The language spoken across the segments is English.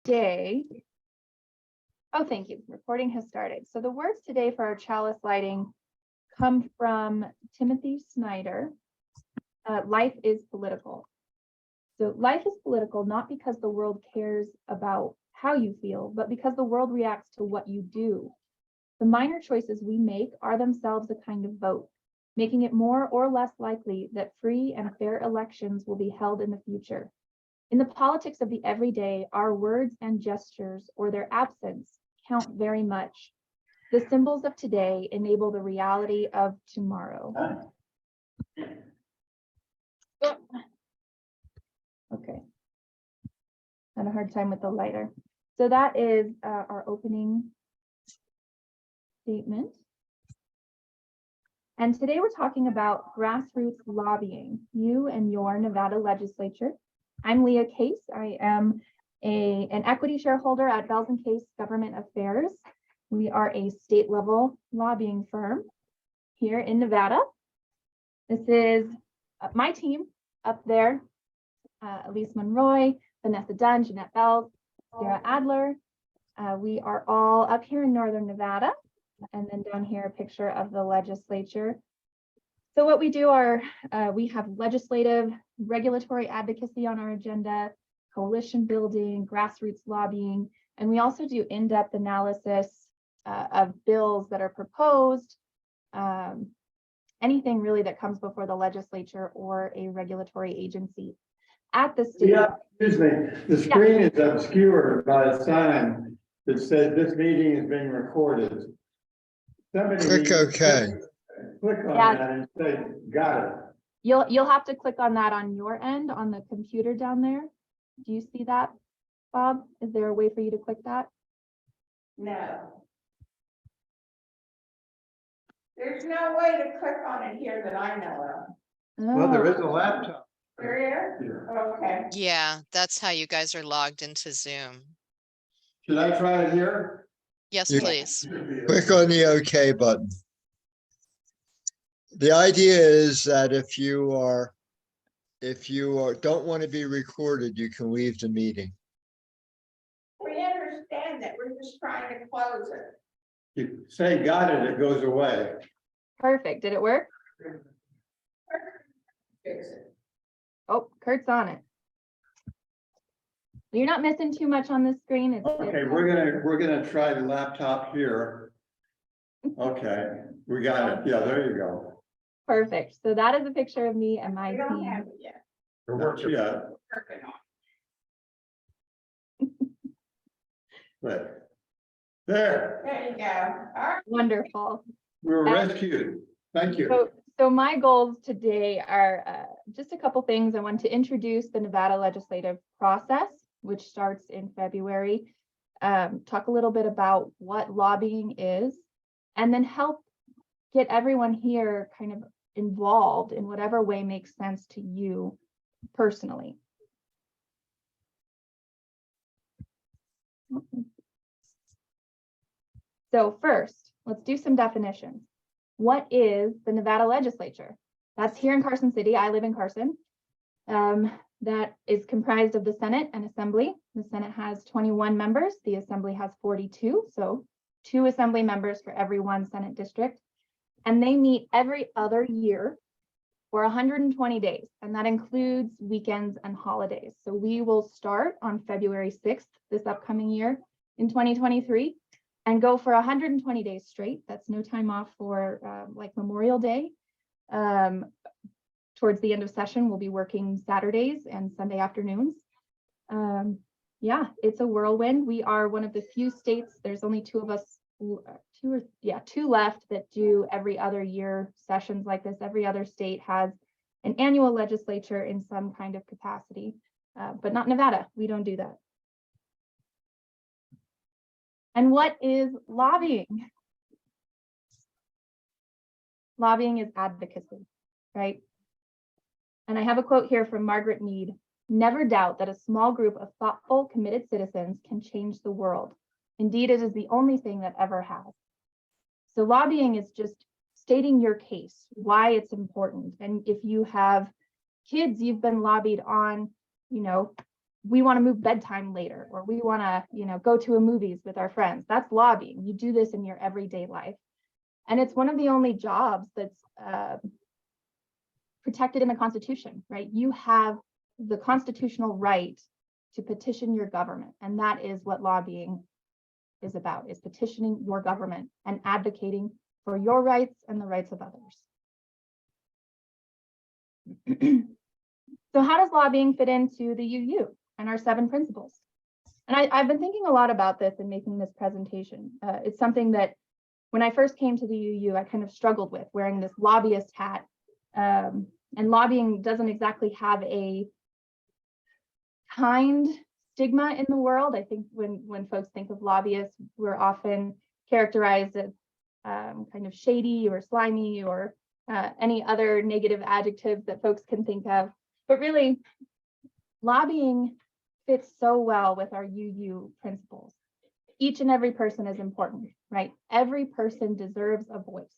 Today, oh, thank you. Recording has started. So the words today for our chalice lighting come from Timothy Snyder. Life is political. So life is political not because the world cares about how you feel, but because the world reacts to what you do. The minor choices we make are themselves a kind of vote, making it more or less likely that free and fair elections will be held in the future. In the politics of the everyday, our words and gestures or their absence count very much. The symbols of today enable the reality of tomorrow. Okay. Had a hard time with the lighter. So that is our opening statement. And today we're talking about grassroots lobbying, you and your Nevada legislature. I'm Leah Case. I am an equity shareholder at Bells & Case Government Affairs. We are a state level lobbying firm here in Nevada. This is my team up there, Elise Monroy, Vanessa Dunn, Jeanette Bells, Sarah Adler. We are all up here in Northern Nevada. And then down here, a picture of the legislature. So what we do are, we have legislative, regulatory advocacy on our agenda, coalition building, grassroots lobbying, and we also do in-depth analysis of bills that are proposed, anything really that comes before the legislature or a regulatory agency. At the state. Yeah, excuse me, the screen is obscured by a sign that says this meeting is being recorded. Somebody Click OK. Click on that and say, got it. You'll have to click on that on your end on the computer down there. Do you see that, Bob? Is there a way for you to click that? No. There's no way to click on it here that I know of. Well, there is a laptop. There is? Here. Okay. Yeah, that's how you guys are logged into Zoom. Should I try it here? Yes, You- please. Click on the OK button. The idea is that if you don't want to be recorded, you can leave the meeting. We understand that. We're just trying to close it. You say got it, it goes away. Perfect. Did it work? Fix it. Oh, Kurt's on it. You're not missing too much on this screen. Okay, we're gonna try the laptop here. Okay, we got it. Yeah, there you go. Perfect. So that is a picture of me and my We don't have team. it yet. Not yet, Working on but there, it. There you go. All right. Wonderful. we were rescued. Thank you. So my goals today are just a couple things. I want to introduce the Nevada legislative process, which starts in February. Talk a little bit about what lobbying is, and then help get everyone here kind of involved in whatever way makes sense to you personally. So first, let's do some definitions. What is the Nevada legislature? That's here in Carson City. I live in Carson. That is comprised of the Senate and Assembly. The Senate has 21 members. The Assembly has 42. So 2 Assembly members for every 1 Senate district. And they meet every other year for 120 days. And that includes weekends and holidays. So we will start on February 6th, this upcoming year in 2023. And go for 120 days straight. That's no time off for like Memorial Day. Towards the end of session, we'll be working Saturdays and Sunday afternoons. Yeah, it's a whirlwind. We are one of the few states, there's only 2 of us, 2 left that do every other year sessions like this. Every other state has an annual legislature in some kind of capacity, but not Nevada. We don't do that. And what is lobbying? Lobbying is advocacy, right? And I have a quote here from Margaret Mead. Never doubt that a small group of thoughtful, committed citizens can change the world. Indeed, it is the only thing that ever has. So lobbying is just stating your case, why it's important. And if you have kids you've been lobbied on, you know, we want to move bedtime later, or we want to, go to a movies with our friends. That's lobbying. You do this in your everyday life. And it's one of the only jobs that's protected in the Constitution, right? You have the constitutional right to petition your government. And that is what lobbying is about, is petitioning your government and advocating for your rights and the rights of others. So how does lobbying fit into the UU and our 7 principles? And I've been thinking a lot about this in making this presentation. It's something that when I first came to the UU, I kind of struggled with, wearing this lobbyist hat. And lobbying doesn't exactly have a kind stigma in the world. I think when folks think of lobbyists, we're often characterized as kind of shady or slimy or any other negative adjectives that folks can think of. But really, lobbying fits so well with our UU principles. Each and every person is important, right? Every person deserves a voice.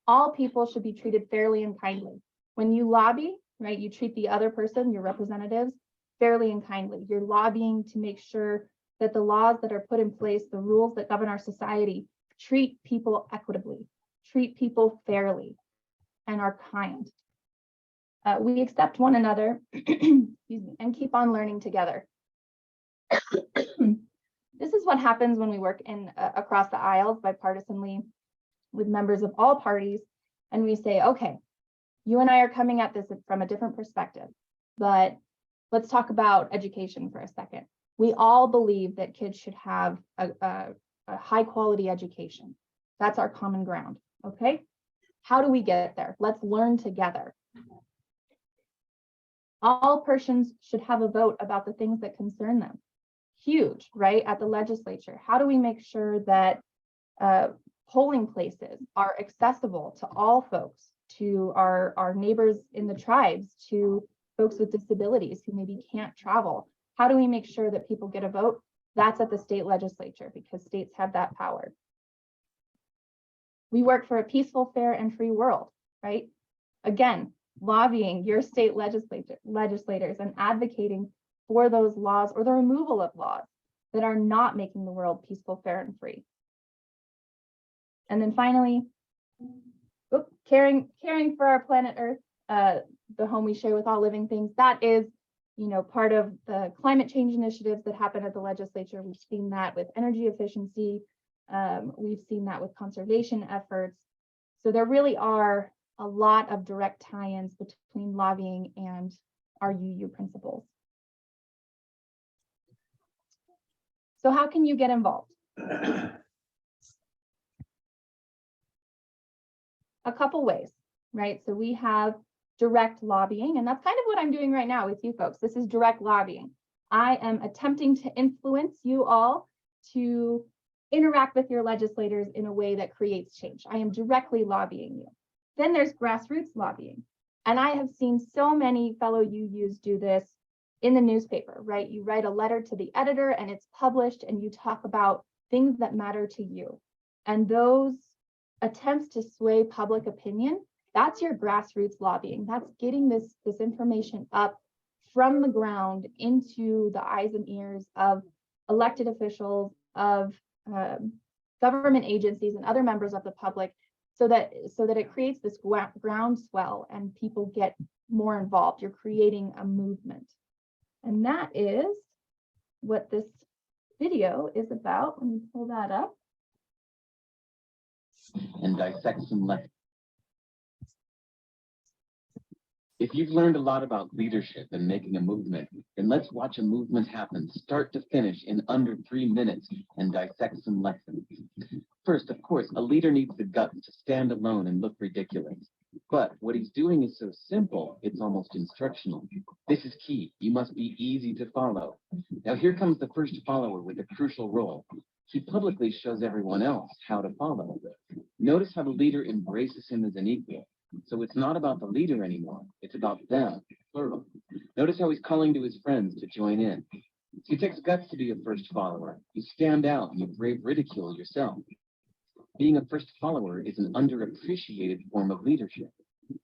All people should be treated fairly and kindly. When you lobby, right, you treat the other person, your representatives, fairly and kindly. You're lobbying to make sure that the laws that are put in place, the rules that govern our society, treat people equitably, treat people fairly, and are kind. We accept one another excuse me, and keep on learning together. This is what happens when we work in across the aisles bipartisanly with members of all parties, and we say, okay, you and I are coming at this from a different perspective, but let's talk about education for a second. We all believe that kids should have a high quality education. That's our common ground, okay? How do we get there? Let's learn together. All persons should have a vote about the things that concern them. Huge, right? At the legislature. How do we make sure that polling places are accessible to all folks, to our neighbors in the tribes, to folks with disabilities who maybe can't travel? How do we make sure that people get a vote? That's at the state legislature, because states have that power. We work for a peaceful, fair, and free world, right? Again, lobbying your state legislators and advocating for those laws or the removal of laws that are not making the world peaceful, fair, and free. And then finally, caring for our planet Earth, the home we share with all living things. That is, part of the climate change initiatives that happen at the legislature. We've seen that with energy efficiency. We've seen that with conservation efforts. So there really are a lot of direct tie-ins between lobbying and our UU principles. So how can you get involved? A couple ways, right? So we have direct lobbying, and that's kind of what I'm doing right now with you folks. This is direct lobbying. I am attempting to influence you all to interact with your legislators in a way that creates change. I am directly lobbying you. Then there's grassroots lobbying. And I have seen so many fellow UUs do this in the newspaper, right? You write a letter to the editor and it's published, and you talk about things that matter to you. And those attempts to sway public opinion, that's your grassroots lobbying. That's getting this information up from the ground into the eyes and ears of elected officials, of government agencies and other members of the public, so that it creates this groundswell and people get more involved. You're creating a movement. And that is what this video is about. Let me pull that up. And dissect some lessons. If you've learned a lot about leadership and making a movement, then let's watch a movement happen start to finish in under 3 minutes and dissect some lessons. First, of course, a leader needs the guts to stand alone and look ridiculous. But what he's doing is so simple, it's almost instructional. This is key. You must be easy to follow. Now here comes the first follower with a crucial role. He publicly shows everyone else how to follow. Notice how the leader embraces him as an equal. So it's not about the leader anymore. It's about them, plural. Notice how he's calling to his friends to join in. It takes guts to be a first follower. You stand out and you brave ridicule yourself. Being a first follower is an underappreciated form of leadership.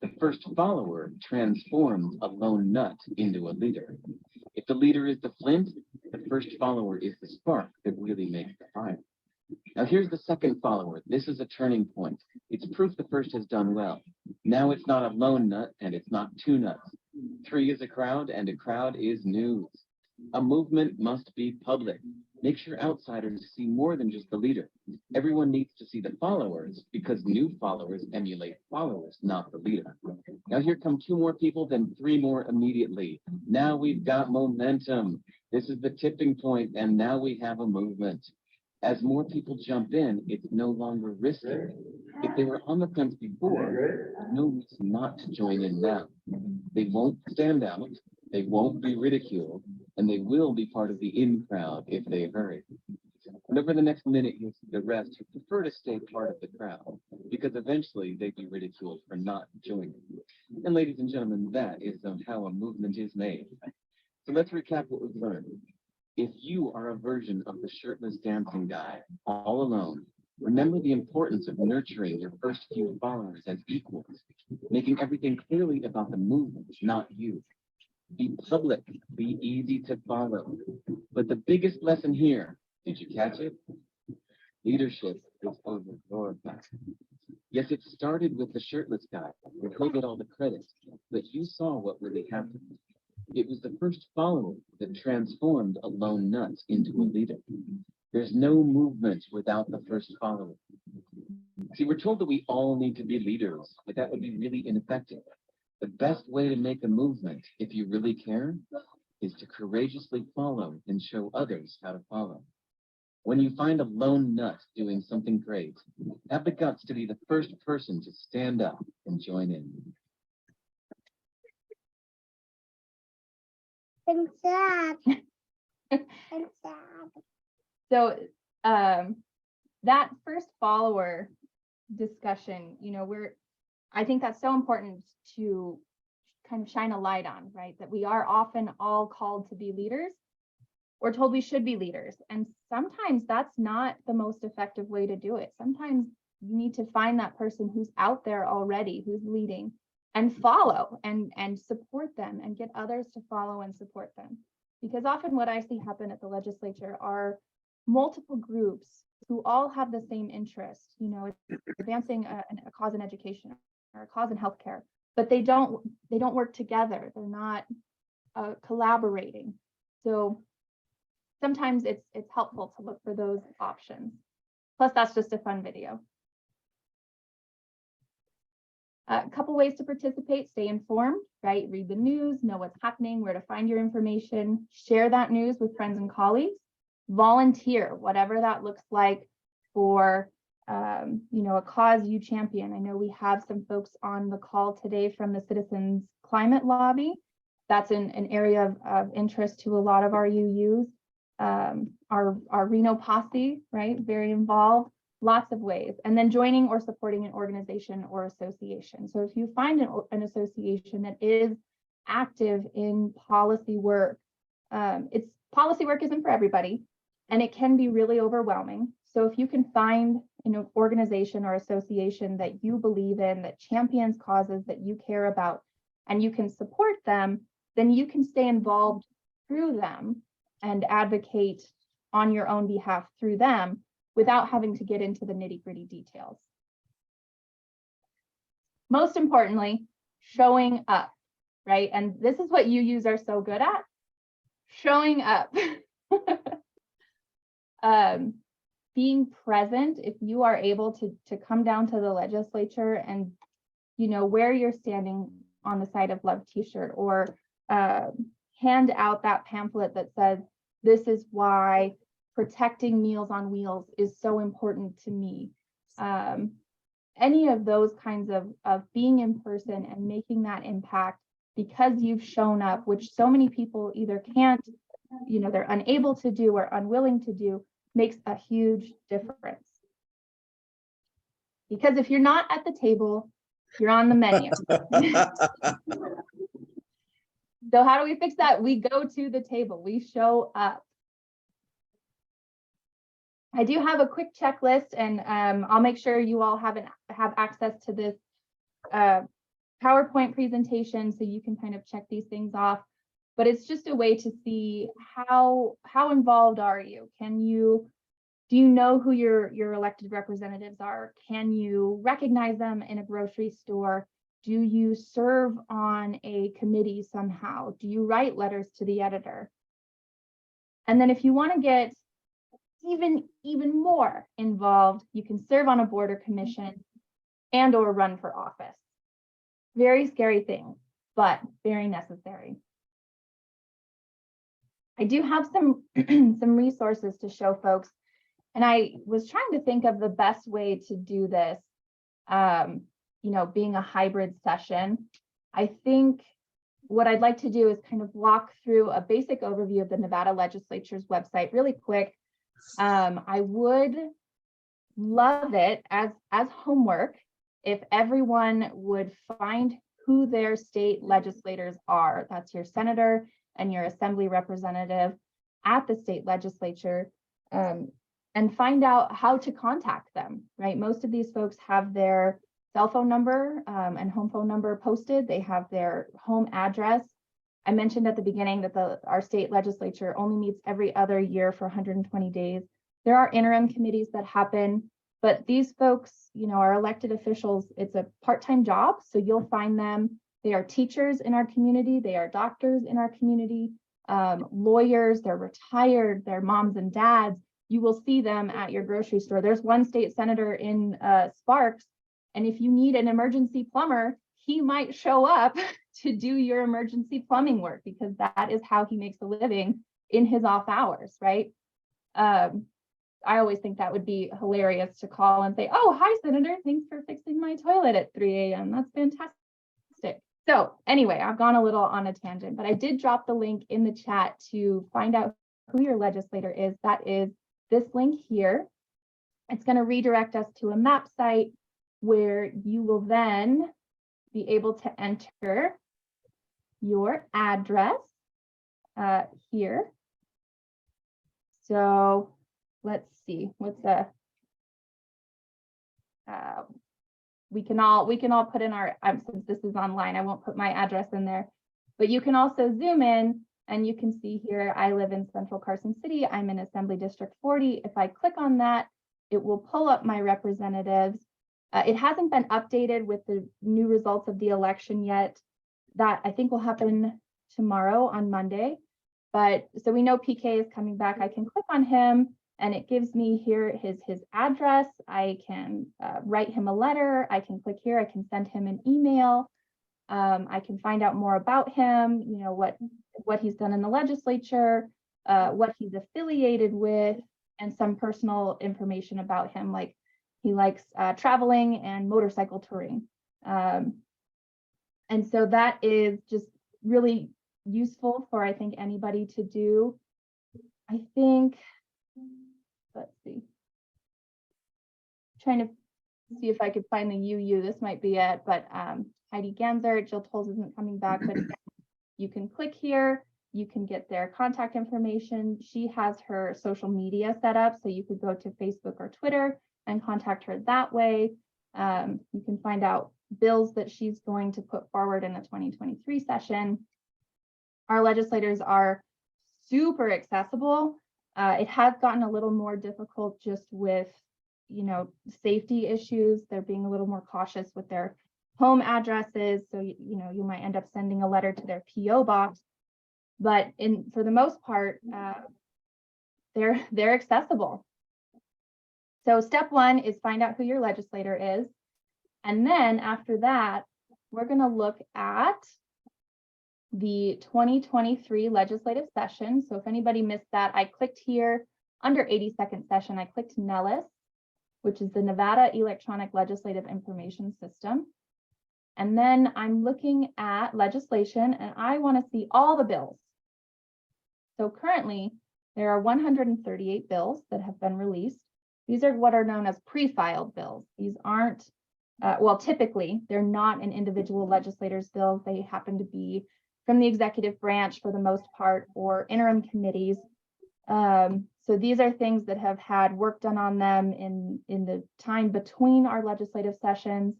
The first follower transforms a lone nut into a leader. If the leader is the flint, the first follower is the spark that really makes the fire. Now here's the second follower. This is a turning point. It's proof the first has done well. Now it's not a lone nut and it's not two nuts. 3 is a crowd and a crowd is news. A movement must be public. Make sure outsiders see more than just the leader. Everyone needs to see the followers because new followers emulate followers, not the leader. Now here come 2 more people, then 3 more immediately. Now we've got momentum. This is the tipping point, and now we have a movement. As more people jump in, it's no longer risky. If they were on the fence before, no reason not to join in now. They won't stand out, they won't be ridiculed, and they will be part of the in crowd if they hurry. And over the next minute, you'll see the rest who prefer to stay part of the crowd, because eventually they'd be ridiculed for not joining. And ladies and gentlemen, that is how a movement is made. So let's recap what we've learned. If you are a version of the shirtless dancing guy, all alone, remember the importance of nurturing your first few followers as equals, making everything clearly about the movement, not you. Be public, be easy to follow. But the biggest lesson here, did you catch it? Leadership is overglorified. Yes, it started with the shirtless guy, and he'll get all the credit, but you saw what really happened. It was the first follower that transformed a lone nut into a leader. There's no movement without the first follower. See, we're told that we all need to be leaders, but that would be really ineffective. The best way to make a movement, if you really care, is to courageously follow and show others how to follow. When you find a lone nut doing something great, have the guts to be the first person to stand up and join in. So that first follower discussion, I think that's so important to kind of shine a light on, right? That we are often all called to be leaders. We're told we should be leaders. And sometimes that's not the most effective way to do it. Sometimes you need to find that person who's out there already, who's leading, and follow and support them and get others to follow and support them. Because often what I see happen at the legislature are multiple groups who all have the same interest, advancing a cause in education or a cause in healthcare, but they don't work together. They're not collaborating. So sometimes it's helpful to look for those options. Plus, that's just a fun video. A couple ways to participate: stay informed, right? Read the news, know what's happening, where to find your information, share that news with friends and colleagues, volunteer, whatever that looks like for, a cause you champion. I know we have some folks on the call today from the Citizens Climate Lobby. That's an area of interest to a lot of our UUs. Our Reno posse, right? Very involved. Lots of ways. And then joining or supporting an organization or association. So if you find an association that is active in policy work, policy work isn't for everybody, and it can be really overwhelming. So if you can find an organization or association that you believe in, that champions causes that you care about, and you can support them, then you can stay involved through them and advocate on your own behalf through them, without having to get into the nitty-gritty details. Most importantly, showing up, right? And this is what UUs are so good at, showing up. Being present. If you are able to come down to the legislature and, where you're standing on the side of love t-shirt, or hand out that pamphlet that says, this is why protecting Meals on Wheels is so important to me. Any of those kinds of being in person and making that impact because you've shown up, which so many people either can't, they're unable to do or unwilling to do, makes a huge difference. Because if you're not at the table, you're on the menu. So how do we fix that? We go to the table, we show up. I do have a quick checklist, and I'll make sure you all have access to this PowerPoint presentation so you can kind of check these things off. but it's just a way to see how involved are you? Do you know who your elected representatives are? Can you recognize them in a grocery store? Do you serve on a committee somehow? Do you write letters to the editor? And then if you want to get even more involved, you can serve on a board or commission and or run for office. Very scary thing, but very necessary. I do have some some resources to show folks, and I was trying to think of the best way to do this, you know, being a hybrid session. I think what I'd like to do is kind of walk through a basic overview of the Nevada legislature's website really quick. I would love it as homework if everyone would find who their state legislators are. That's your senator and your assembly representative at the state legislature, and find out how to contact them, right? Most of these folks have their cell phone number and home phone number posted. They have their home address. I mentioned at the beginning that our state legislature only meets every other year for 120 days. There are interim committees that happen, but these folks, you know, are elected officials. It's a part-time job, so you'll find them. They are teachers in our community. They are doctors in our community, lawyers. They're retired. They're moms and dads. You will see them at your grocery store. There's one state senator in Sparks, and if you need an emergency plumber, he might show up to do your emergency plumbing work because that is how he makes a living in his off hours, right? I always think that would be hilarious to call and say, oh, hi, Senator, thanks for fixing my toilet at 3 a.m. That's fantastic. So anyway, I've gone a little on a tangent, but I did drop the link in the chat to find out who your legislator is. That is this link here. It's going to redirect us to a map site where you will then be able to enter your address here. So let's see, what's the we can all put in our, since this is online, I won't put my address in there, but you can also zoom in and you can see here, I live in Central Carson City. I'm in Assembly District 40. If I click on that, it will pull up my representatives. It hasn't been updated with the new results of the election yet. That I think will happen tomorrow on Monday. But so we know PK is coming back. I can click on him and it gives me here his address. I can write him a letter. I can click here. I can send him an email. I can find out more about him, you know, what he's done in the legislature, what he's affiliated with, and some personal information about him, like he likes traveling and motorcycle touring. And so that is just really useful for, I think, anybody to do. I think, let's see, trying to see if I could find the UU. This might be it, but Heidi Ganser, Jill Tolles isn't coming back, but you can click here. You can get their contact information. She has her social media set up, so you could go to Facebook or Twitter and contact her that way. You can find out bills that she's going to put forward in the 2023 session. Our legislators are super accessible. It has gotten a little more difficult just with, you know, safety issues. They're being a little more cautious with their home addresses. So, you know, you might end up sending a letter to their PO box, but for the most part, they're accessible. So step one is find out who your legislator is. And then after that, we're going to look at the 2023 legislative session. So if anybody missed that, I clicked here under 82nd session, I clicked NELIS, which is the Nevada Electronic Legislative Information System. And then I'm looking at legislation and I want to see all the bills. So currently there are 138 bills that have been released. These are what are known as pre-filed bills. These aren't, well, typically they're not an individual legislator's bills. They happen to be from the executive branch for the most part, or interim committees. So these are things that have had work done on them in the time between our legislative sessions,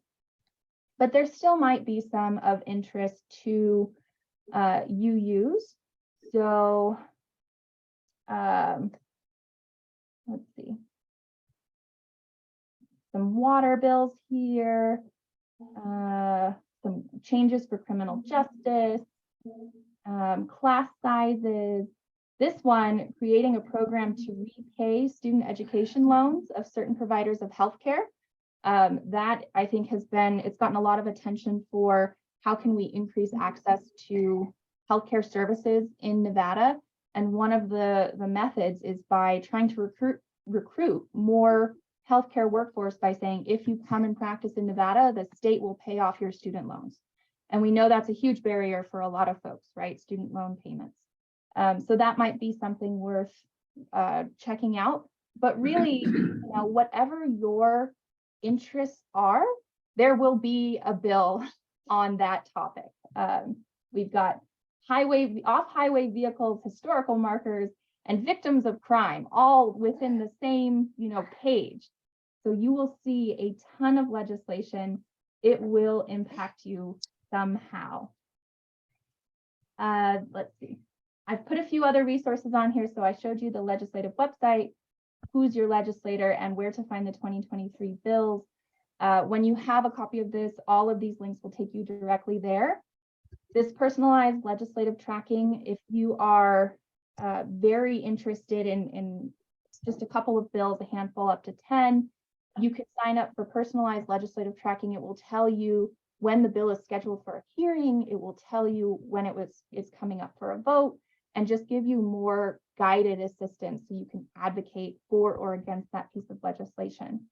but there still might be some of interest to UUs. So, let's see. Some water bills here, some changes for criminal justice, class sizes. This one, creating a program to repay student education loans of certain providers of healthcare. That I think it's gotten a lot of attention for how can we increase access to healthcare services in Nevada. And one of the methods is by trying to recruit more healthcare workforce by saying, if you come and practice in Nevada, the state will pay off your student loans. And we know that's a huge barrier for a lot of folks, right? Student loan payments. So that might be something worth checking out. But really, whatever your interests are, there will be a bill on that topic. We've got off-highway vehicles, historical markers, and victims of crime, all within the same, page. So you will see a ton of legislation. It will impact you somehow. Let's see. I've put a few other resources on here. So I showed you the legislative website, who's your legislator, and where to find the 2023 bills. When you have a copy of this, all of these links will take you directly there. This personalized legislative tracking, if you are very interested in just a couple of bills, a handful up to 10, you can sign up for personalized legislative tracking. It will tell you when the bill is scheduled for a hearing. It will tell you when it's coming up for a vote, and just give you more guided assistance so you can advocate for or against that piece of legislation.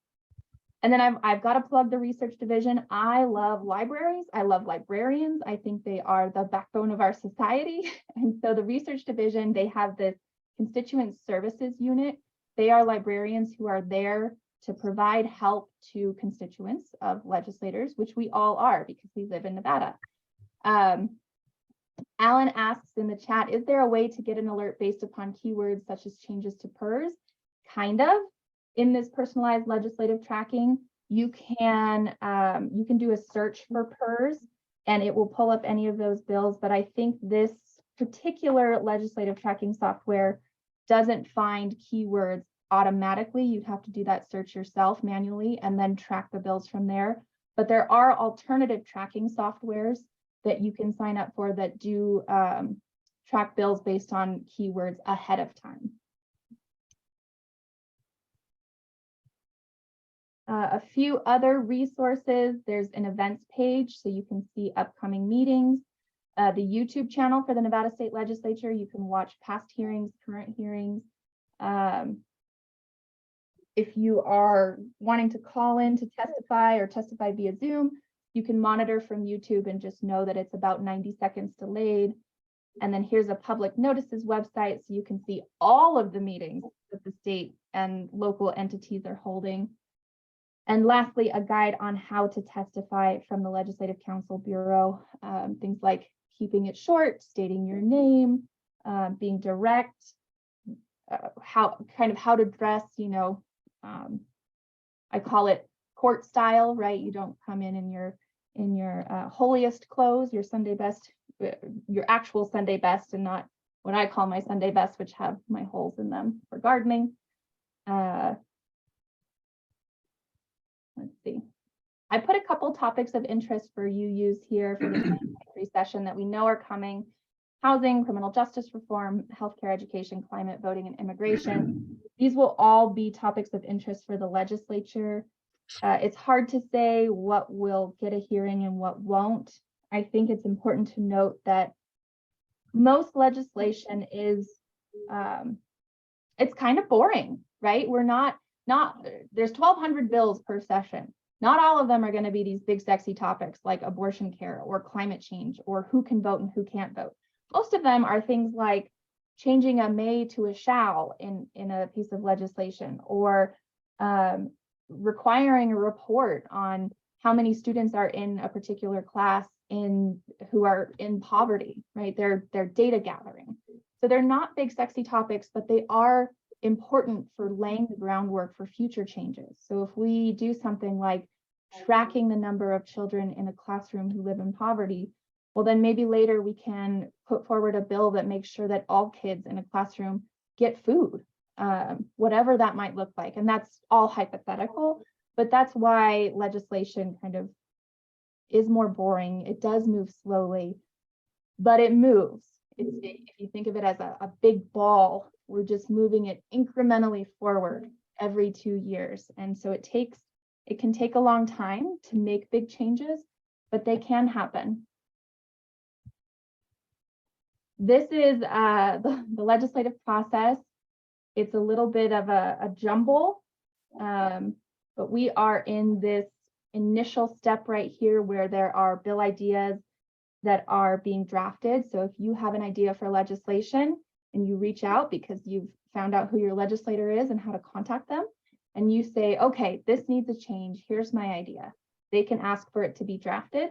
And then I've got to plug the research division. I love libraries. I love librarians. I think they are the backbone of our society. And so the research division, they have this constituent services unit. They are librarians who are there to provide help to constituents of legislators, which we all are because we live in Nevada. Alan asks in the chat, is there a way to get an alert based upon keywords such as changes to PERS? Kind of. In this personalized legislative tracking, you can do a search for PERS and it will pull up any of those bills. But I think this particular legislative tracking software doesn't find keywords automatically. You'd have to do that search yourself manually and then track the bills from there. But there are alternative tracking softwares that you can sign up for that do track bills based on keywords ahead of time. A few other resources. There's an events page so you can see upcoming meetings. The YouTube channel for the Nevada State Legislature, you can watch past hearings, current hearings. If you are wanting to call in to testify or testify via Zoom, you can monitor from YouTube and just know that it's about 90 seconds delayed. And then here's a public notices website so you can see all of the meetings that the state and local entities are holding. And lastly, a guide on how to testify from the Legislative Council Bureau, things like keeping it short, stating your name, being direct, how to dress, I call it court style, right? You don't come in your holiest clothes, your Sunday best, your actual Sunday best, and not what I call my Sunday best, which have my holes in them for gardening. Let's see. I put a couple topics of interest for use here for the 2023 session that we know are coming: housing, criminal justice reform, healthcare, education, climate, voting, and immigration. These will all be topics of interest for the legislature. It's hard to say what will get a hearing and what won't. I think it's important to note that most legislation is, it's kind of boring, right? We're not there's 1,200 bills per session. Not all of them are going to be these big sexy topics like abortion care or climate change or who can vote and who can't vote. Most of them are things like changing a may to a shall in a piece of legislation, or requiring a report on how many students are in a particular class who are in poverty, right? They're data gathering. So they're not big sexy topics, but they are important for laying the groundwork for future changes. So if we do something like tracking the number of children in a classroom who live in poverty, Well, then maybe later we can put forward a bill that makes sure that all kids in a classroom get food, whatever that might look like. And that's all hypothetical, but that's why legislation kind of is more boring. It does move slowly, but it moves. If you think of it as a big ball, we're just moving it incrementally forward every 2 years. And so it can take a long time to make big changes, but they can happen. This is the legislative process. It's a little bit of a jumble, but we are in this initial step right here where there are bill ideas that are being drafted. So if you have an idea for legislation and you reach out because you've found out who your legislator is and how to contact them, and you say, okay, this needs a change, here's my idea, they can ask for it to be drafted.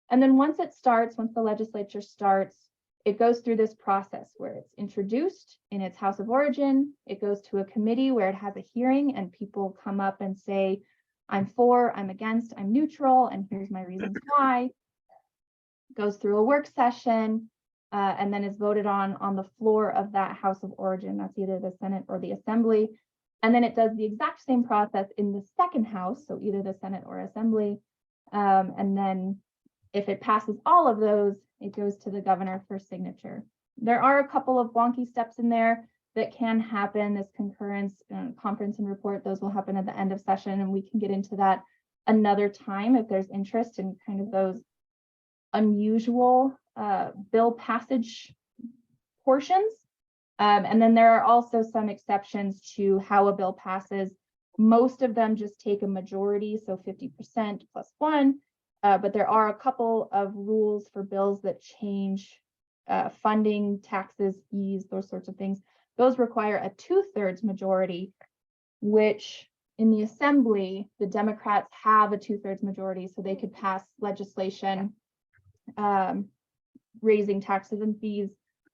And then once the legislature starts, it goes through this process where it's introduced in its house of origin, it goes to a committee where it has a hearing and people come up and say, I'm for, I'm against, I'm neutral, and here's my reasons why. Goes through a work session, and then is voted on the floor of that house of origin. That's either the Senate or the Assembly. And then it does the exact same process in the second house, so either the Senate or Assembly. And then if it passes all of those, it goes to the governor for signature. There are a couple of wonky steps in there that can happen. This concurrence, conference and report, those will happen at the end of session, and we can get into that another time if there's interest in kind of those unusual bill passage portions. And then there are also some exceptions to how a bill passes. Most of them just take a majority, so 50% plus one, but there are a couple of rules for bills that change funding, taxes, fees, those sorts of things. Those require a 2/3 majority, which in the Assembly, the Democrats have a 2/3 majority, so they could pass legislation raising taxes and fees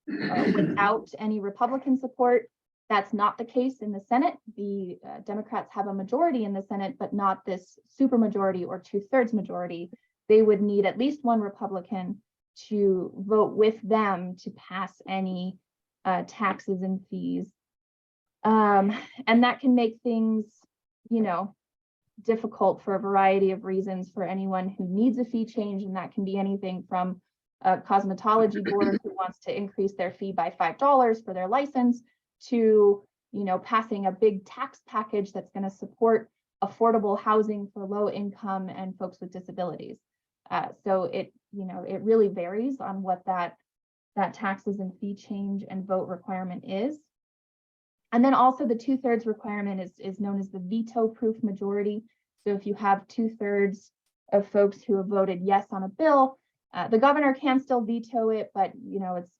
without any Republican support. That's not the case in the Senate. The Democrats have a majority in the Senate, but not this supermajority or 2/3 majority. They would need at least one Republican to vote with them to pass any taxes and fees. And that can make things, difficult for a variety of reasons for anyone who needs a fee change. And that can be anything from a cosmetology board who wants to increase their fee by $5 for their license to, passing a big tax package that's going to support affordable housing for low income and folks with disabilities. So it really varies on what that taxes and fee change and vote requirement is. And then also the 2/3 requirement is known as the veto proof majority. So if you have 2/3 of folks who have voted yes on a bill, the governor can still veto it, but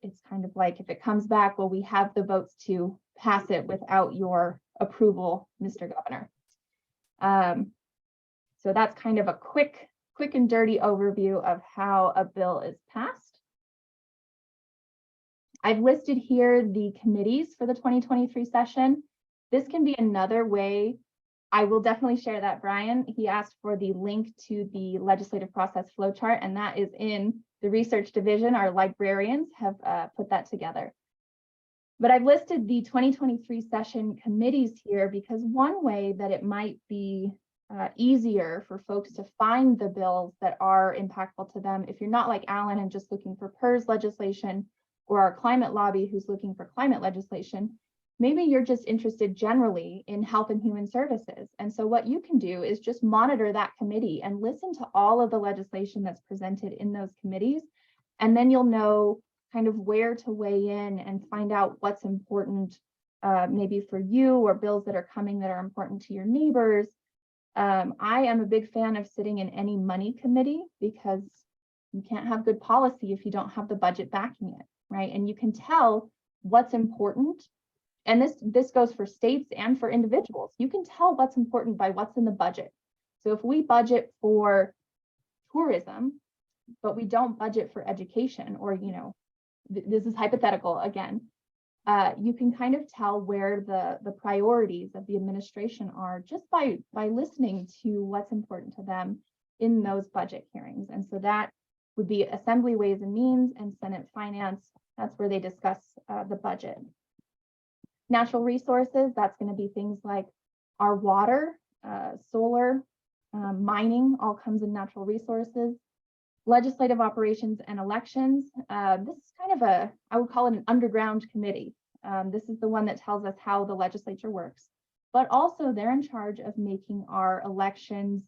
it's kind of like if it comes back, well, we have the votes to pass it without your approval, Mr. Governor. So that's kind of a quick and dirty overview of how a bill is passed. I've listed here the committees for the 2023 session. This can be another way. I will definitely share that, Brian. He asked for the link to the legislative process flowchart, and that is in the research division. Our librarians have put that together. But I've listed the 2023 session committees here because one way that it might be easier for folks to find the bills that are impactful to them, if you're not like Alan and just looking for PERS legislation, or our climate lobby who's looking for climate legislation, maybe you're just interested generally in health and human services. And so what you can do is just monitor that committee and listen to all of the legislation that's presented in those committees. And then you'll know kind of where to weigh in and find out what's important, maybe for you, or bills that are coming that are important to your neighbors. I am a big fan of sitting in any money committee because you can't have good policy if you don't have the budget backing it. Right. And you can tell what's important. And this goes for states and for individuals. You can tell what's important by what's in the budget. So if we budget for tourism, but we don't budget for education, or, this is hypothetical again, you can kind of tell where the priorities of the administration are just by listening to what's important to them in those budget hearings. And so that would be Assembly Ways and Means and Senate Finance. That's where they discuss the budget. Natural resources, that's going to be things like our water, solar, mining, all comes in natural resources. Legislative operations and elections. This is kind of I would call it an underground committee. This is the one that tells us how the legislature works, but also they're in charge of making our elections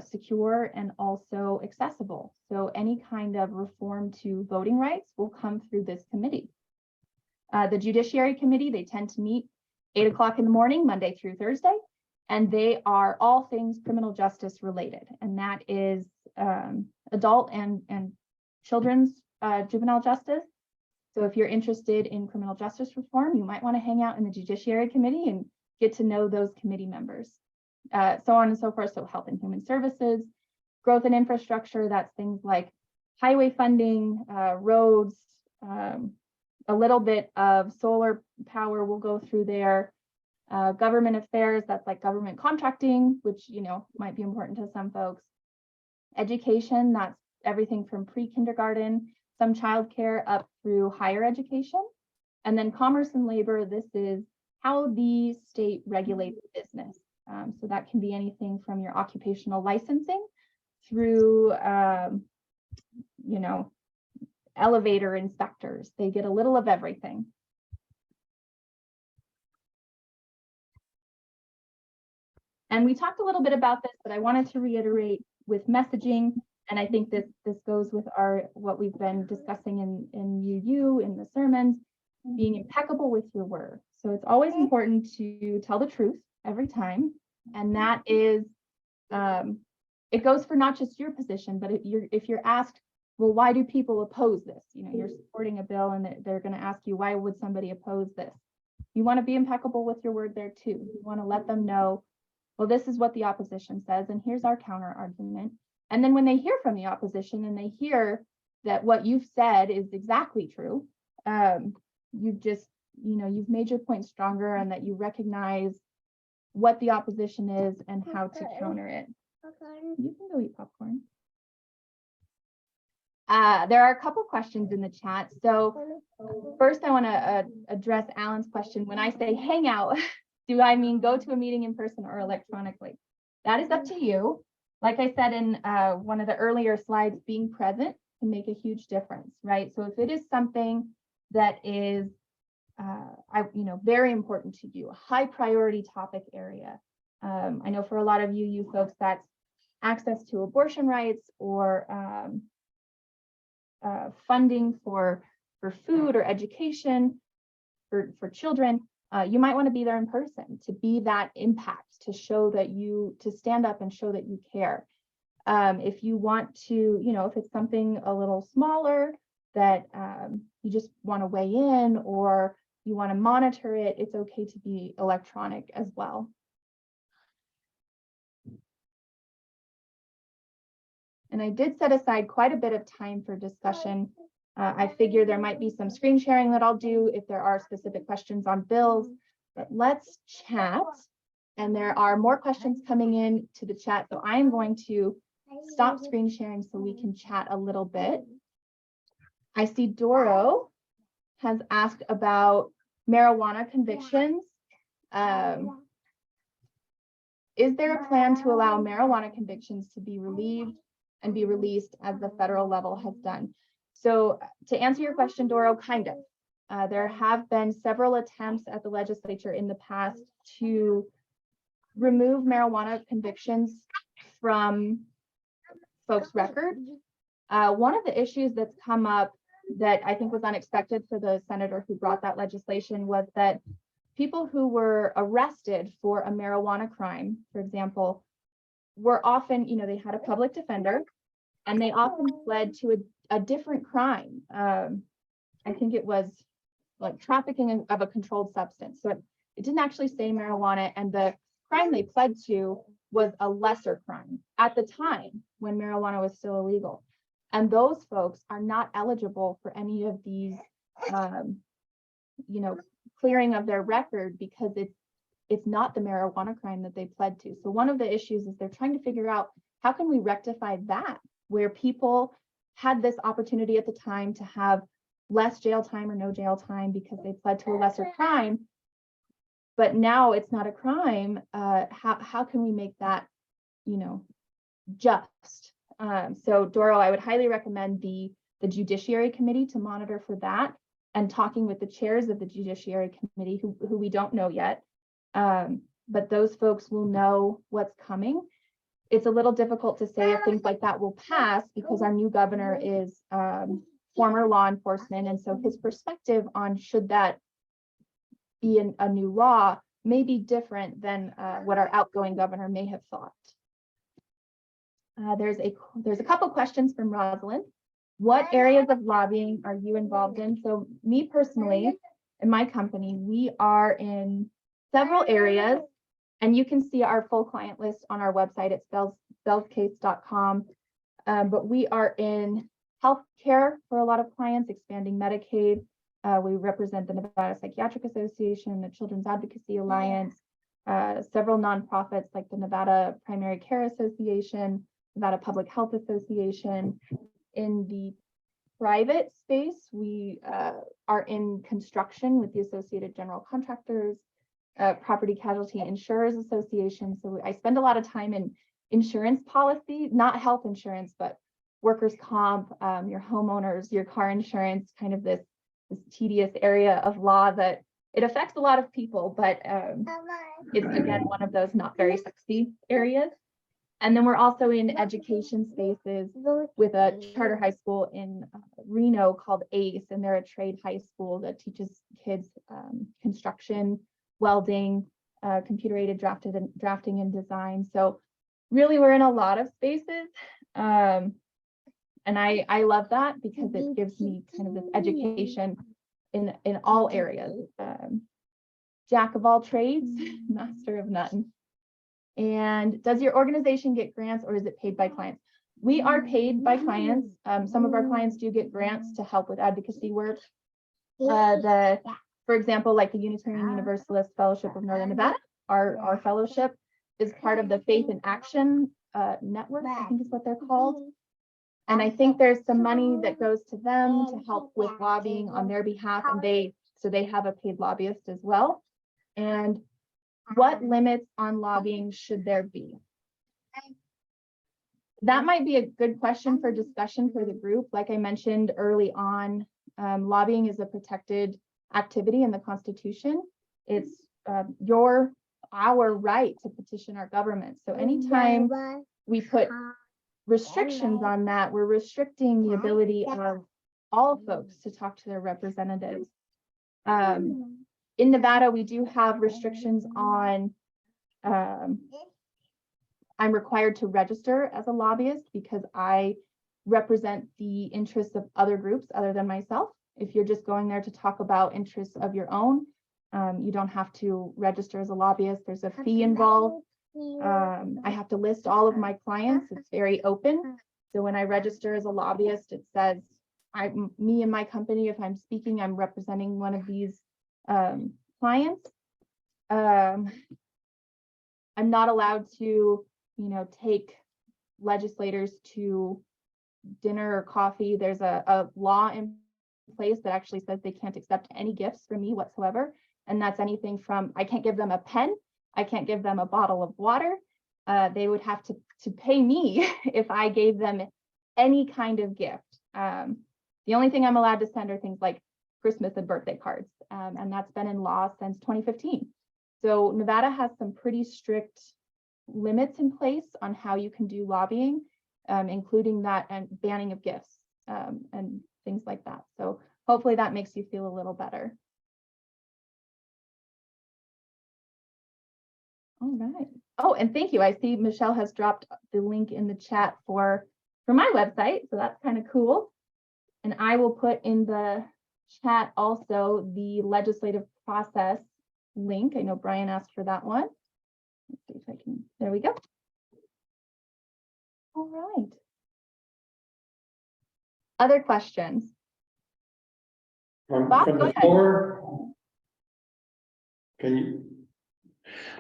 secure and also accessible. So any kind of reform to voting rights will come through this committee. The Judiciary Committee, they tend to meet 8 o'clock in the morning, Monday through Thursday, and they are all things criminal justice related. And that is adult and children's juvenile justice. So if you're interested in criminal justice reform, you might want to hang out in the Judiciary Committee and get to know those committee members. So on and so forth. So health and human services, growth and infrastructure, that's things like highway funding, roads, a little bit of solar power will go through there. Government affairs, that's like government contracting, which, you know, might be important to some folks. Education, that's everything from pre-kindergarten, some childcare up through higher education. And then commerce and labor, this is how the state regulates business. So that can be anything from your occupational licensing through, you know, elevator inspectors. They get a little of everything. And we talked a little bit about this, but I wanted to reiterate with messaging, and I think this goes with what we've been discussing in UU, in the sermons, being impeccable with your word. So it's always important to tell the truth every time, and that is, it goes for not just your position, but if you're asked, well, why do people oppose this? You know, you're supporting a bill and they're going to ask you, why would somebody oppose this? You want to be impeccable with your word there too. You want to let them know, well, this is what the opposition says, and here's our counter argument. And then when they hear from the opposition and they hear that what you've said is exactly true, you've just, you know, you've made your point stronger, and that you recognize what the opposition is and how to counter it. You can go eat popcorn. There are a couple questions in the chat. So first I want to address Alan's question. When I say hang out, do I mean go to a meeting in person or electronically? That is up to you. Like I said in one of the earlier slides, being present can make a huge difference, right? So if it is something that is, very important to you, a high priority topic area. I know for a lot of you folks, that's access to abortion rights or funding for food or education for children. You might want to be there in person to be that impact, to show that to stand up and show that you care. If you want to, if it's something a little smaller that you just want to weigh in or you want to monitor it, it's okay to be electronic as well. And I did set aside quite a bit of time for discussion. I figure there might be some screen sharing that I'll do if there are specific questions on bills, but let's chat. And there are more questions coming in to the chat. So I am going to stop screen sharing so we can chat a little bit. I see Doro has asked about marijuana convictions. Is there a plan to allow marijuana convictions to be relieved and be released as the federal level has done? So to answer your question, Doro, kind of. There have been several attempts at the legislature in the past to remove marijuana convictions from folks' records. One of the issues that's come up that I think was unexpected for the senator who brought that legislation was that people who were arrested for a marijuana crime, for example, were often, they had a public defender and they often pled to a different crime. I think it was like trafficking of a controlled substance. So it didn't actually say marijuana, and the crime they pled to was a lesser crime at the time when marijuana was still illegal. And those folks are not eligible for any of these, clearing of their record because it's not the marijuana crime that they pled to. So one of the issues is they're trying to figure out how can we rectify that, where people had this opportunity at the time to have less jail time or no jail time because they pled to a lesser crime. But now it's not a crime. How can we make that, just? So Doro, I would highly recommend the Judiciary Committee to monitor for that, and talking with the chairs of the Judiciary Committee, who we don't know yet. But those folks will know what's coming. It's a little difficult to say if things like that will pass because our new governor is former law enforcement. And so his perspective on should that be a new law may be different than what our outgoing governor may have thought. There's a couple questions from Rosalind. What areas of lobbying are you involved in? So me personally, in my company, we are in several areas, and you can see our full client list on our website at bellscase.com. But we are in healthcare for a lot of clients, expanding Medicaid. We represent the Nevada Psychiatric Association, the Children's Advocacy Alliance, several nonprofits like the Nevada Primary Care Association, Nevada Public Health Association. In the private space, we are in construction with the Associated General Contractors, Property Casualty Insurers Association. So I spend a lot of time in insurance policy, not health insurance, but workers' comp, your homeowners, your car insurance, kind of this tedious area of law that it affects a lot of people, but it's again one of those not very sexy areas. And then we're also in education spaces with a charter high school in Reno called ACE, and they're a trade high school that teaches kids construction, welding, computer-aided drafting and design. So really, we're in a lot of spaces. And I love that because it gives me kind of this education in all areas. Jack of all trades, master of none. And does your organization get grants, or is it paid by clients? We are paid by clients. Some of our clients do get grants to help with advocacy work. For example, like the Unitarian Universalist Fellowship of Northern Nevada, our fellowship is part of the Faith in Action Network, I think is what they're called. And I think there's some money that goes to them to help with lobbying on their behalf, and they have a paid lobbyist as well. And what limits on lobbying should there be? That might be a good question for discussion for the group. Like I mentioned early on, lobbying is a protected activity in the Constitution. It's our right to petition our government. So anytime we put restrictions on that, we're restricting the ability of all folks to talk to their representatives. In Nevada, we do have restrictions on, I'm required to register as a lobbyist because I represent the interests of other groups other than myself. If you're just going there to talk about interests of your own, you don't have to register as a lobbyist. There's a fee involved. I have to list all of my clients. It's very open. So when I register as a lobbyist, it says me and my company, if I'm speaking, I'm representing one of these clients. I'm not allowed to, take legislators to dinner or coffee. There's a law in place that actually says they can't accept any gifts from me whatsoever. And that's anything from, I can't give them a pen, I can't give them a bottle of water. They would have to pay me if I gave them any kind of gift. The only thing I'm allowed to send are things like Christmas and birthday cards, and that's been in law since 2015. So Nevada has some pretty strict limits in place on how you can do lobbying, including that and banning of gifts and things like that. So hopefully that makes you feel a little better. All right. Oh, and thank you. I see Michelle has dropped the link in the chat for my website, so that's kind of cool. And I will put in the chat also the legislative process link. I know Brian asked for that one. Let's see if I can, there we go. All right. Other questions? From Bob, the go ahead. floor? Can you,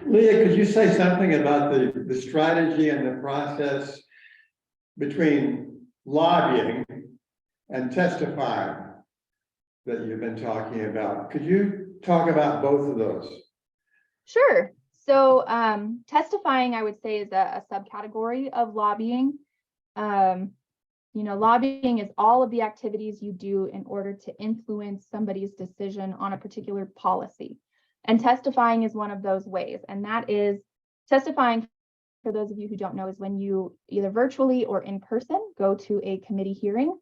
Leah, could you say something about the strategy and the process between lobbying and testifying that you've been talking about. Could you talk about both of those? Sure. So testifying, I would say, is a subcategory of lobbying. Lobbying is all of the activities you do in order to influence somebody's decision on a particular policy. And testifying is one of those ways. And that is testifying, for those of you who don't know, is when you either virtually or in person go to a committee hearing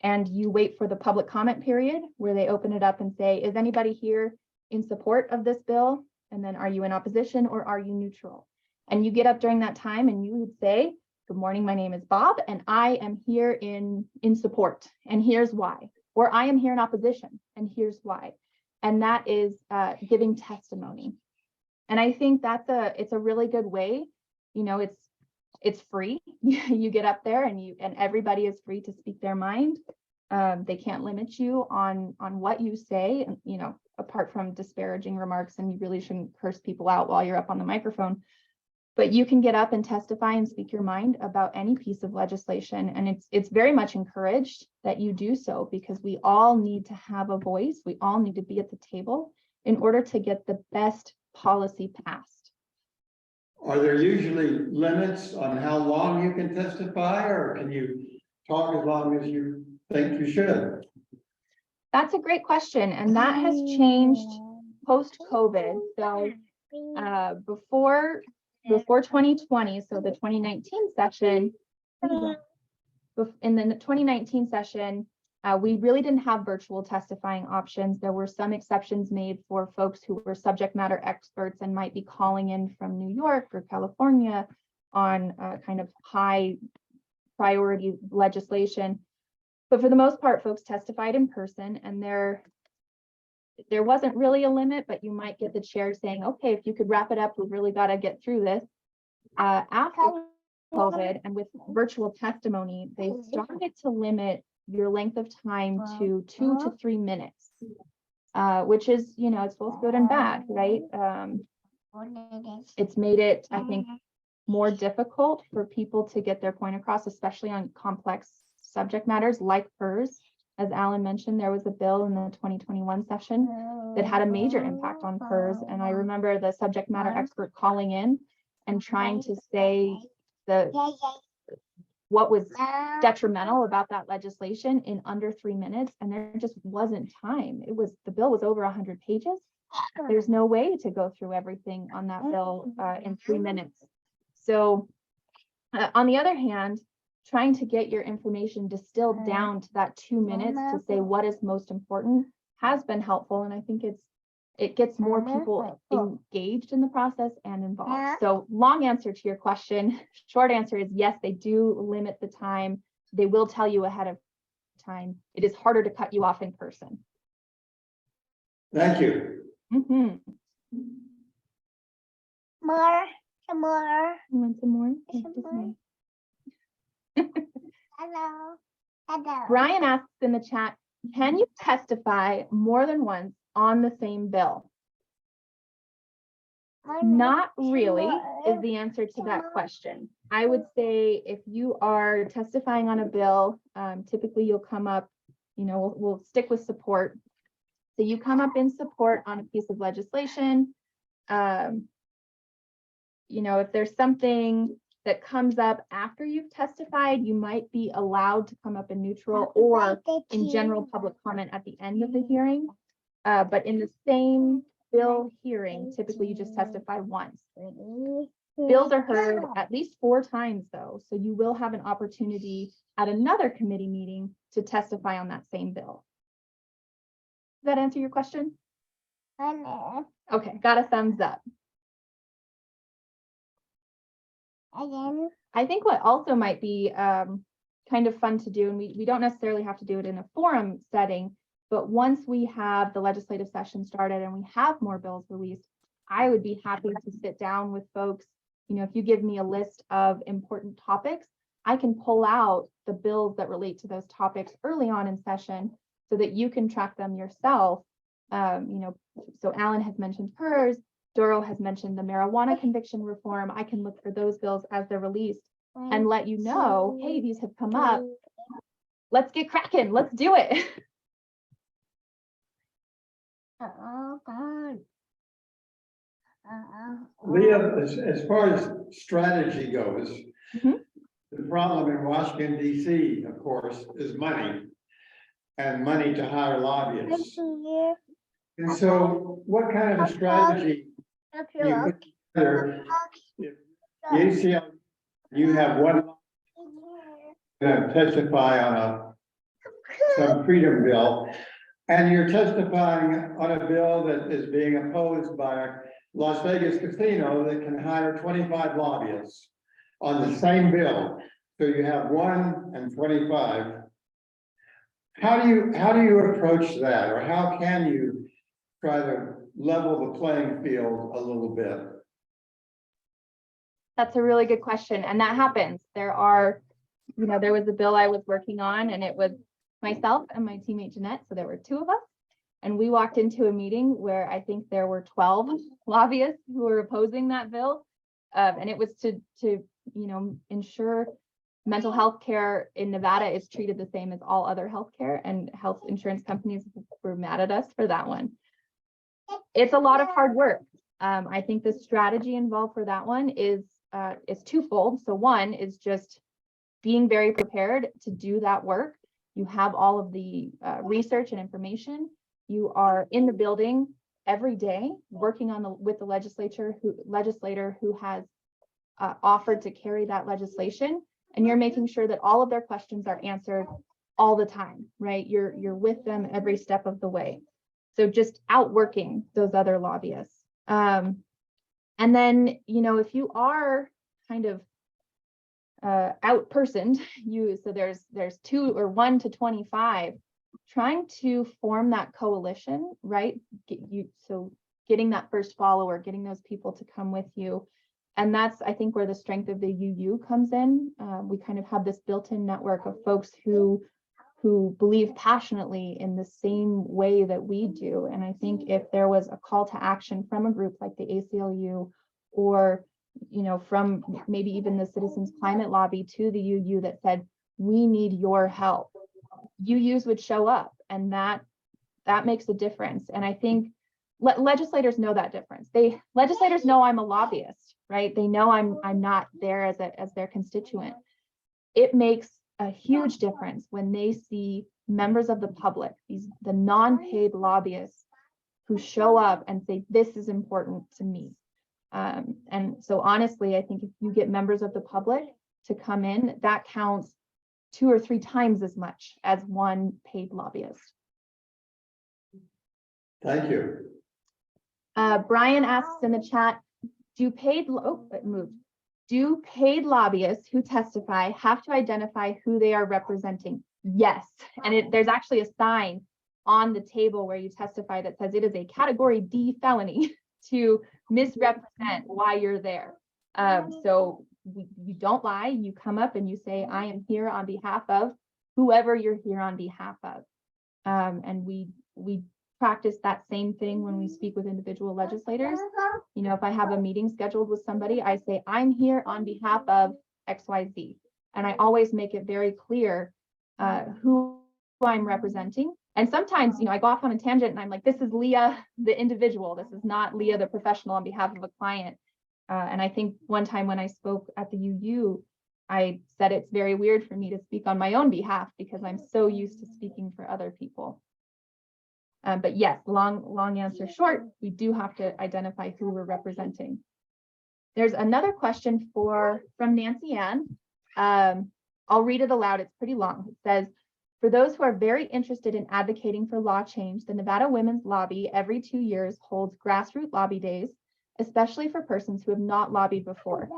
and you wait for the public comment period where they open it up and say, is anybody here in support of this bill? And then, are you in opposition or are you neutral? And you get up during that time and you would say, good morning, my name is Bob, and I am here in support, and here's why. Or I am here in opposition, and here's why. And that is giving testimony. And I think it's a really good way. It's free. You get up there and everybody is free to speak their mind. They can't limit you on what you say, apart from disparaging remarks, and you really shouldn't curse people out while you're up on the microphone. But you can get up and testify and speak your mind about any piece of legislation. And it's very much encouraged that you do so, because we all need to have a voice. We all need to be at the table in order to get the best policy passed. Are there usually limits on how long you can testify, or can you talk as long as you think you should? That's a great question. And that has changed post-COVID. So before 2020, so the 2019 session, in the 2019 session, we really didn't have virtual testifying options. There were some exceptions made for folks who were subject matter experts and might be calling in from New York or California on kind of high priority legislation. But for the most part, folks testified in person, and there wasn't really a limit, but you might get the chair saying, okay, if you could wrap it up, we've really got to get through this. After COVID and with virtual testimony, they started to limit your length of time to 2 to 3 minutes, which is, it's both good and bad, right? It's made it, I think, more difficult for people to get their point across, especially on complex subject matters like PERS. As Alan mentioned, there was a bill in the 2021 session that had a major impact on PERS. And I remember the subject matter expert calling in and trying to say what was detrimental about that legislation in under 3 minutes. And there just wasn't time. The bill was over 100 pages. There's no way to go through everything on that bill in 3 minutes. So on the other hand, trying to get your information distilled down to that 2 minutes to say what is most important has been helpful. And I think it gets more people engaged in the process and involved. So long answer to your question. Short answer is yes, they do limit the time. They will tell you ahead of time. It is harder to cut you off in person. Thank you. Mm-hmm. More. You want some more? Some Yes, just more? me. Hello. Brian asks in the chat, can you testify more than once on the same bill? Not really is the answer to that question. I would say if you are testifying on a bill, typically you'll come up, we'll stick with support. So you come up in support on a piece of legislation. If there's something that comes up after you've testified, you might be allowed to come up in neutral or in general public comment at the end of the hearing. But in the same bill hearing, typically you just testify once. Bills are heard at least 4 times though, so you will have an opportunity at another committee meeting to testify on that same bill. Does that answer your question? Okay, got a thumbs up. I think what also might be kind of fun to do, and we don't necessarily have to do it in a forum setting, but once we have the legislative session started and we have more bills released, I would be happy to sit down with folks. If you give me a list of important topics, I can pull out the bills that relate to those topics early on in session so that you can track them yourself. So Alan has mentioned PERS, Doro has mentioned the marijuana conviction reform. I can look for those bills as they're released and let you know, hey, these have come up. let's get cracking. Let's do it. Leah, as far as strategy goes, Mhm. the problem in Washington DC, of course, is money and money to hire lobbyists. And so what kind of a strategy do you put together? If the ACL, you have one testify on some freedom bill, and you're testifying on a bill that is being opposed by a Las Vegas casino that can hire 25 lobbyists on the same bill. So you have 1 and 25. How do you approach that, or how can you try to level the playing field a little bit? That's a really good question. And that happens. There was a bill I was working on, and it was myself and my teammate Jeanette. So there were 2 of us. And we walked into a meeting where I think there were 12 lobbyists who were opposing that bill. And it was to ensure mental health care in Nevada is treated the same as all other health care, and health insurance companies were mad at us for that one. It's a lot of hard work. I think the strategy involved for that one is twofold. So one is just being very prepared to do that work. You have all of the research and information. You are in the building every day working with the legislator who has offered to carry that legislation, and you're making sure that all of their questions are answered all the time, right? You're with them every step of the way. So just outworking those other lobbyists. And then, if you are kind of outpersoned, so there's 2 or 1 to 25, trying to form that coalition, right? Getting that first follower, getting those people to come with you. And that's, I think, where the strength of the UU comes in. We kind of have this built-in network of folks who believe passionately in the same way that we do. And I think if there was a call to action from a group like the ACLU, or from maybe even the Citizens Climate Lobby to the UU that said, we need your help, UUs would show up, and that makes a difference. And I think legislators know that difference. Legislators know I'm a lobbyist, right? They know I'm not there as their constituent. It makes a huge difference when they see members of the public, the non-paid lobbyists, who show up and say, this is important to me. And so honestly, I think if you get members of the public to come in, that counts 2 or 3 times as much as one paid lobbyist. Thank you. Brian asks in the chat, do paid lobbyists who testify have to identify who they are representing? Yes, and there's actually a sign on the table where you testify that says it is a category D felony to misrepresent why you're there. So you don't lie, you come up and you say, I am here on behalf of whoever you're here on behalf of. And we practice that same thing when we speak with individual legislators. If I have a meeting scheduled with somebody, I say, I'm here on behalf of XYZ. And I always make it very clear who I'm representing. And sometimes, I go off on a tangent and I'm like, this is Leah, the individual. This is not Leah, the professional on behalf of a client. And I think one time when I spoke at the UU, I said it's very weird for me to speak on my own behalf because I'm so used to speaking for other people. But yes, long answer short, we do have to identify who we're representing. There's another question from Nancy Ann. I'll read it aloud. It's pretty long. It says, for those who are very interested in advocating for law change, the Nevada Women's Lobby every 2 years holds grassroots lobby days, especially for persons who have not lobbied before.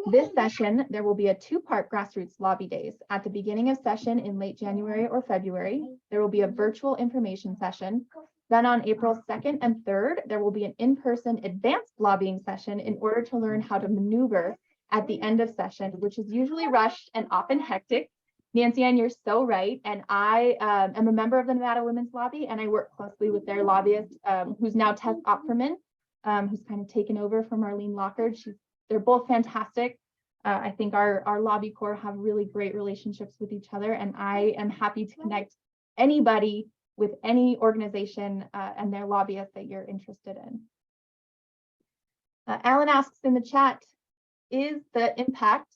This session, there will be a 2-part grassroots lobby days. At the beginning of session in late January or February, there will be a virtual information session. Then on April 2nd and 3rd, there will be an in-person advanced lobbying session in order to learn how to maneuver at the end of session, which is usually rushed and often hectic. Nancy Ann, you're so right. And I am a member of the Nevada Women's Lobby, and I work closely with their lobbyist, who's now Tess Opperman, who's kind of taken over from Arlene Lockard. They're both fantastic. I think our lobby corps have really great relationships with each other, and I am happy to connect anybody with any organization and their lobbyists that you're interested in. Alan asks in the chat, is the impact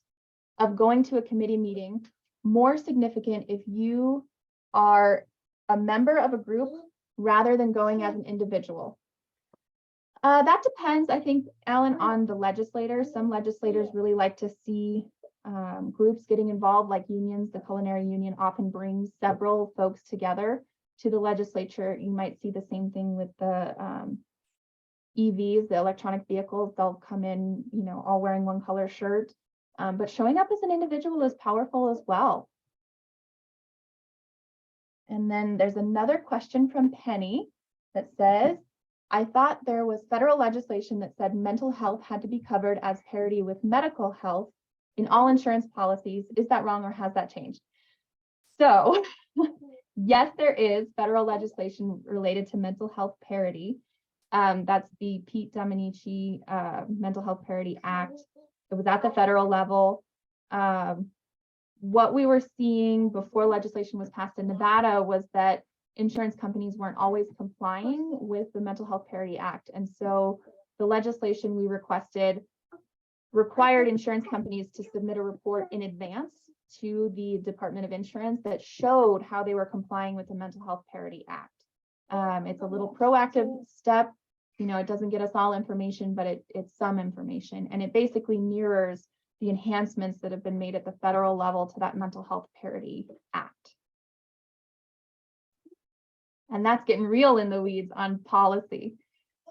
of going to a committee meeting more significant if you are a member of a group rather than going as an individual? That depends, I think, Alan, on the legislator. Some legislators really like to see groups getting involved, like unions. The Culinary Union often brings several folks together to the legislature. You might see the same thing with the EVs, the electronic vehicles. They'll come in, you know, all wearing one color shirt. But showing up as an individual is powerful as well. And then there's another question from Penny that says, I thought there was federal legislation that said mental health had to be covered as parity with medical health in all insurance policies. Is that wrong or has that changed? So yes, there is federal legislation related to mental health parity. That's the Pete Dominici Mental Health Parity Act. It was at the federal level. What we were seeing before legislation was passed in Nevada was that insurance companies weren't always complying with the Mental Health Parity Act. And so the legislation we requested required insurance companies to submit a report in advance to the Department of Insurance that showed how they were complying with the Mental Health Parity Act. It's a little proactive step. You know, it doesn't get us all information, but it's some information. And it basically mirrors the enhancements that have been made at the federal level to that Mental Health Parity Act. And that's getting real in the weeds on policy.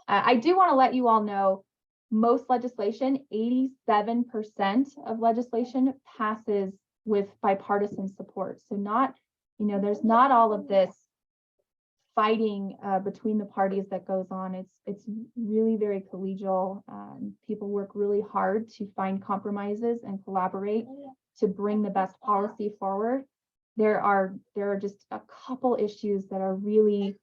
I do want to let you all know, most legislation, 87% of legislation passes with bipartisan support. So not, you know, there's not all of this fighting between the parties that goes on. It's really very collegial. People work really hard to find compromises and collaborate to bring the best policy forward. There are just a couple issues that are really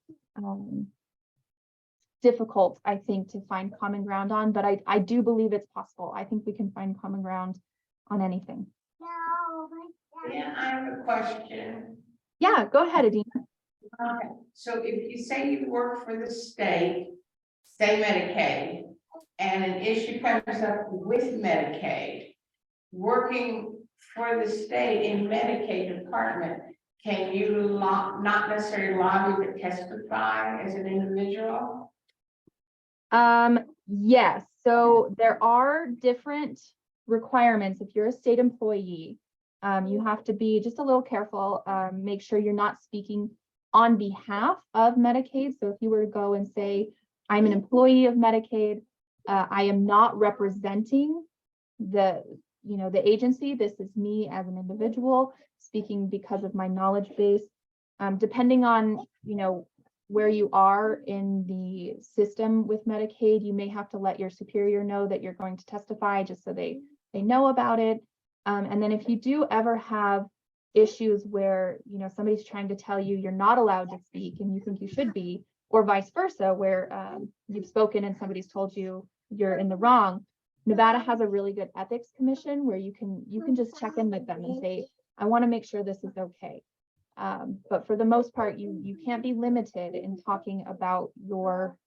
difficult, I think, to find common ground on, but I do believe it's possible. I think we can find common ground on anything. Yeah, I have a question. Yeah, go ahead, Adina. Okay, so if you say you work for the state, say Medicaid, and an issue comes up with Medicaid, working for the state in Medicaid department, can you not necessarily lobby but testify as an individual? Yes, so there are different requirements. If you're a state employee, you have to be just a little careful, make sure you're not speaking on behalf of Medicaid. So if you were to go and say, I'm an employee of Medicaid, I am not representing the agency. This is me as an individual speaking because of my knowledge base. Depending on, where you are in the system with Medicaid, you may have to let your superior know that you're going to testify just so they know about it. And then if you do ever have issues where, somebody's trying to tell you you're not allowed to speak and you think you should be, or vice versa, where you've spoken and somebody's told you you're in the wrong, Nevada has a really good ethics commission where you can just check in with them and say, I want to make sure this is okay. But for the most part, you can't be limited in talking about your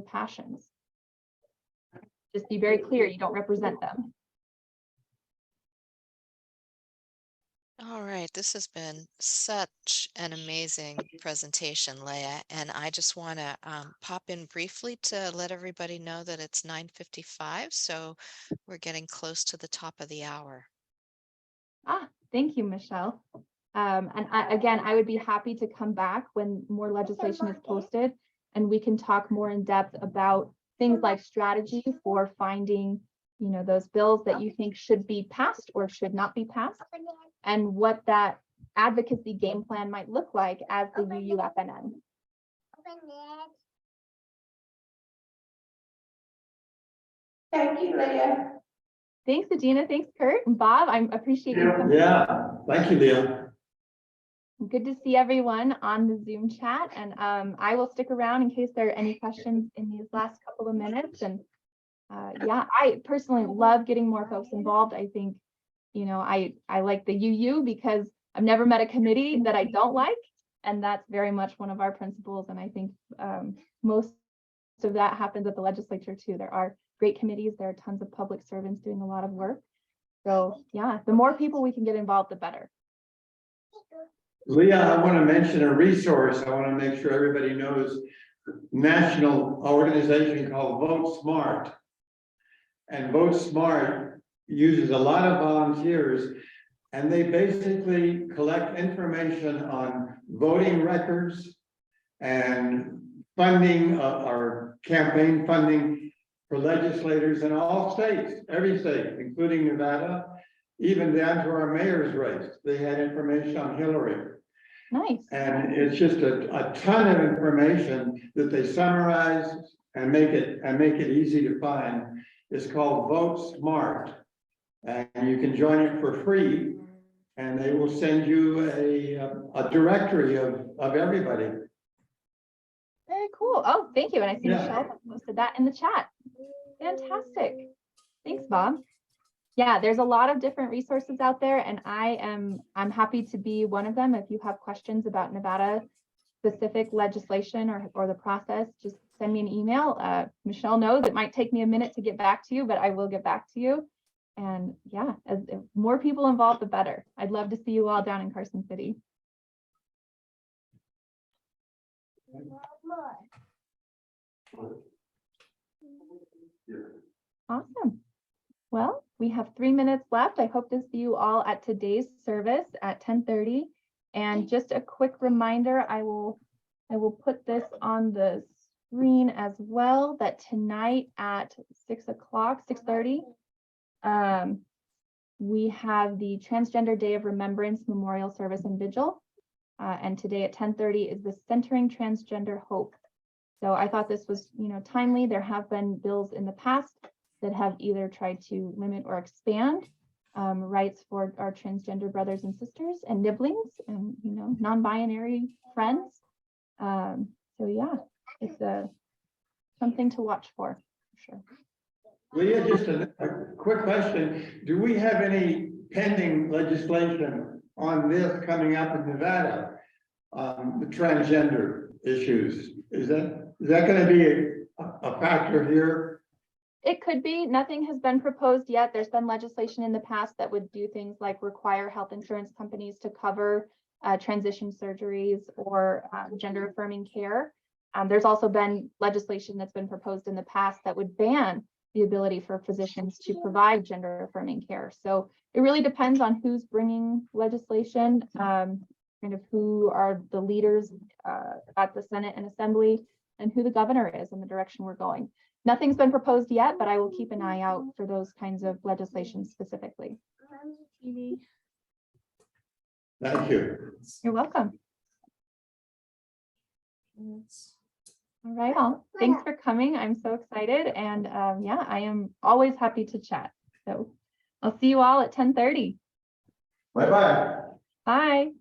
passions. Just be very clear, you don't represent them. All right, this has been such an amazing presentation, Leah, and I just want to pop in briefly to let everybody know that it's 9:55, so we're getting close to the top of the hour. Thank you, Michelle. And I would be happy to come back when more legislation is posted and we can talk more in depth about things like strategy for finding, those bills that you think should be passed or should not be passed, and what that advocacy game plan might look like as the UUFNN. Thank you, Leah. Thanks, Adina. Thanks, Kurt and Bob. I appreciate you coming. Yeah, thank you, Leah. Good to see everyone on the Zoom chat, and I will stick around in case there are any questions in these last couple of minutes, and Yeah, I personally love getting more folks involved. I think, you know, I like the UU because I've never met a committee that I don't like. And that's very much one of our principles. And I think most of that happens at the legislature too. There are great committees. There are tons of public servants doing a lot of work. So yeah, the more people we can get involved, the better. Leah, I want to mention a resource. I want to make sure everybody knows national organization called Vote Smart. And Vote Smart uses a lot of volunteers, and they basically collect information on voting records and funding or campaign funding for legislators in all states, every state, including Nevada, even down to our mayor's race. They had information on Hillary. Nice. And it's just a ton of information that they summarize and make it easy to find. It's called Vote Smart. And you can join it for free. And they will send you a directory of everybody. Very cool. Oh, thank you. And I see Yeah. Michelle posted that in the chat. Fantastic. Thanks, Bob. Yeah, there's a lot of different resources out there, and I'm happy to be one of them. If you have questions about Nevada specific legislation or the process, just send me an email. Michelle knows it might take me a minute to get back to you, but I will get back to you. And yeah, if more people involved, the better. I'd love to see you all down in Carson City. Awesome. Well, we have 3 minutes left. I hope to see you all at today's service at 10:30. And just a quick reminder, I will put this on the screen as well, that tonight at 6 o'clock, 6:30, we have the Transgender Day of Remembrance Memorial Service and Vigil. And today at 10:30 is the Centering Transgender Hope. So I thought this was, you know, timely. There have been bills in the past that have either tried to limit or expand rights for our transgender brothers and sisters and nibblings and, you know, non-binary friends. So yeah, it's something to watch for sure. Leah, just a quick question. Do we have any pending legislation on this coming up in Nevada? The transgender issues, is that going to be a factor here? It could be. Nothing has been proposed yet. There's been legislation in the past that would do things like require health insurance companies to cover transition surgeries or gender affirming care. There's also been legislation that's been proposed in the past that would ban the ability for physicians to provide gender affirming care. So it really depends on who's bringing legislation, kind of who are the leaders at the Senate and Assembly, and who the governor is and the direction we're going. Nothing's been proposed yet, but I will keep an eye out for those kinds of legislation specifically. Thank you. You're welcome. All right, all. Thanks for coming. I'm so excited. And yeah, I am always happy to chat. So I'll see you all at 10:30. Bye-bye. Bye.